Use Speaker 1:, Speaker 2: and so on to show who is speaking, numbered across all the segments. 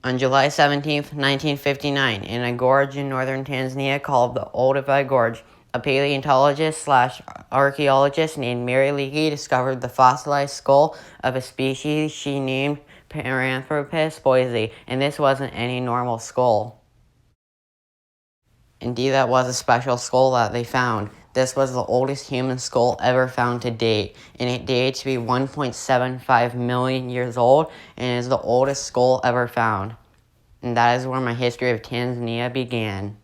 Speaker 1: On July 17, 1959, in a gorge in northern Tanzania called the Olduvai Gorge, a paleontologist/archaeologist named Mary Leakey discovered the fossilized skull of a species she named Paranthropus boisei, and this wasn't any normal skull. Indeed, that was a special skull that they found. This was the oldest human skull ever found to date, and it dates to be 1.75 million years old, and is the oldest skull ever found. And that is where my history of Tanzania began.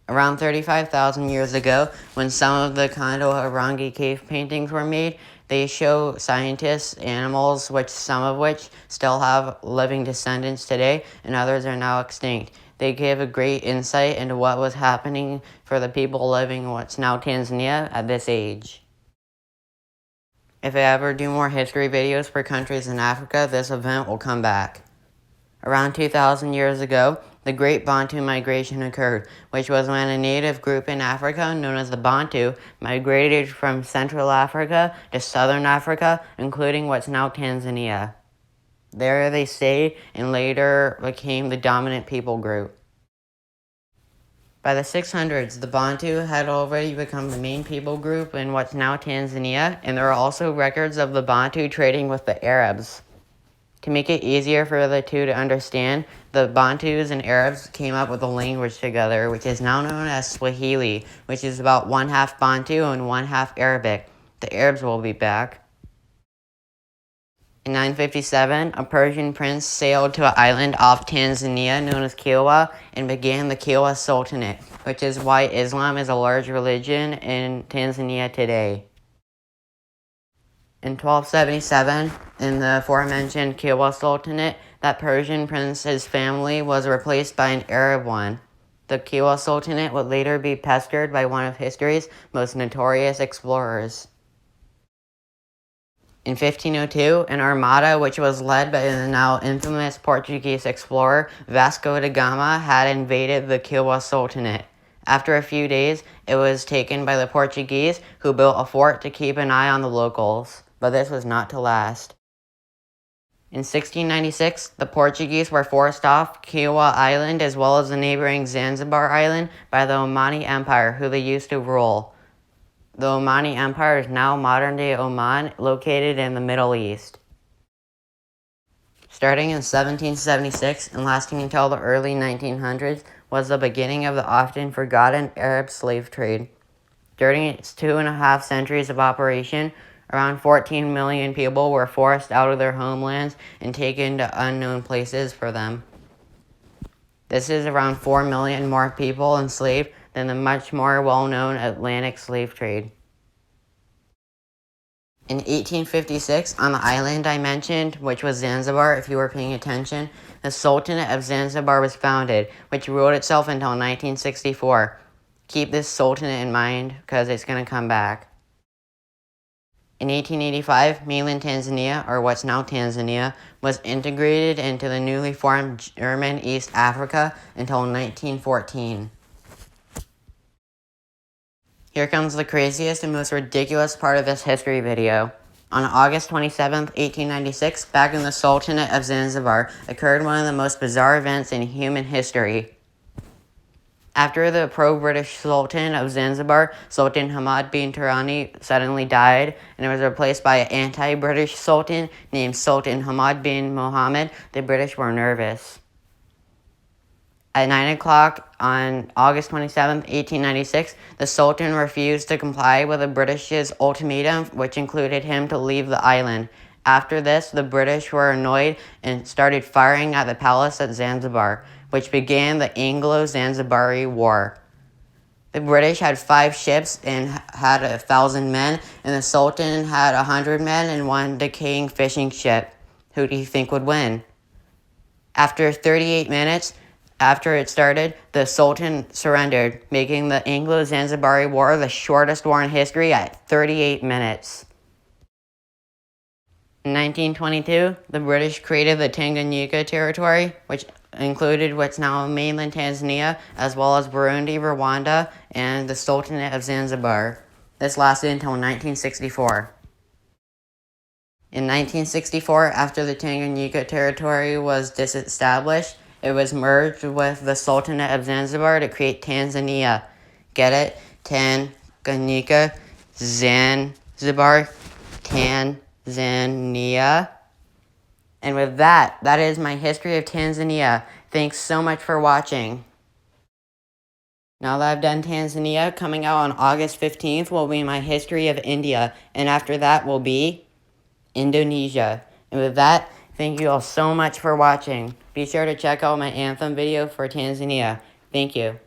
Speaker 1: Around 35,000 years ago, when some of the Kando-Harangi cave paintings were made, they show scientists animals, some of which still have living descendants today, and others are now extinct. They give a great insight into what was happening for the people living in what's now Tanzania at this age. If I ever do more history videos for countries in Africa, this event will come back. Around 2,000 years ago, the Great Bantu Migration occurred, which was when a native group in Africa known as the Bantu migrated from Central Africa to Southern Africa, including what's now Tanzania. There they stayed and later became the dominant people group. By the 600s, the Bantu had already become the main people group in what's now Tanzania, and there are also records of the Bantu trading with the Arabs. To make it easier for the two to understand, the Bantus and Arabs came up with a language together, which is now known as Swahili, which is about 1/2 Bantu and 1/2 Arabic. The Arabs will be back. In 957, a Persian prince sailed to an island off Tanzania known as Kilwa and began the Kilwa Sultanate, which is why Islam is a large religion in Tanzania today. In 1277, in the aforementioned Kilwa Sultanate, that Persian prince's family was replaced by an Arab one. The Kilwa Sultanate would later be pestered by one of history's most notorious explorers. In 1502, an armada which was led by the now infamous Portuguese explorer Vasco da Gama had invaded the Kilwa Sultanate. After a few days, it was taken by the Portuguese, who built a fort to keep an eye on the locals, but this was not to last. In 1696, the Portuguese were forced off Kilwa Island as well as the neighboring Zanzibar Island by the Omani Empire, who they used to rule. The Omani Empire is now modern-day Oman, located in the Middle East. Starting in 1776 and lasting until the early 1900s was the beginning of the often forgotten Arab slave trade. During its 2.5 centuries of operation, around 14 million people were forced out of their homelands and taken to unknown places for them. This is around 4 million more people enslaved than the much more well-known Atlantic slave trade. In 1856, on the island I mentioned, which was Zanzibar if you were paying attention, the Sultanate of Zanzibar was founded, which ruled itself until 1964. Keep this Sultanate in mind, because it's going to come back. In 1885, mainland Tanzania, or what's now Tanzania, was integrated into the newly formed German East Africa until 1914. Here comes the craziest and most ridiculous part of this history video. On August 27, 1896, back in the Sultanate of Zanzibar, occurred one of the most bizarre events in human history. After the pro-British Sultan of Zanzibar, Sultan Hamad bin Turani, suddenly died, and it was replaced by an anti-British Sultan named Sultan Hamad bin Mohammed, the British were nervous. At 9 o'clock on August 27, 1896, the Sultan refused to comply with the British's ultimatum, which included him to leave the island. After this, the British were annoyed and started firing at the palace at Zanzibar, which began the Anglo-Zanzibari War. The British had 5 ships and had 1,000 men, and the Sultan had 100 men and one decaying fishing ship. Who do you think would win? After 38 minutes, after it started, the Sultan surrendered, making the Anglo-Zanzibari War the shortest war in history at 38 minutes. In 1922, the British created the Tanganyika territory, which included what's now mainland Tanzania, as well as Burundi, Rwanda, and the Sultanate of Zanzibar. This lasted until 1964. In In 1964, after the Tanganyika territory was disestablished, it was merged with the Sultanate of Zanzibar to create Tanzania. Get it? Tanganyika, Zanzibar, Tanzania. And with that, that is my history of Tanzania. Thanks so much for watching. Now that I've done Tanzania, coming out on August 15th will be my history of India. And after that will be Indonesia. And with that, thank you all so much for watching. Be sure to check out my anthem video for Tanzania. Thank you.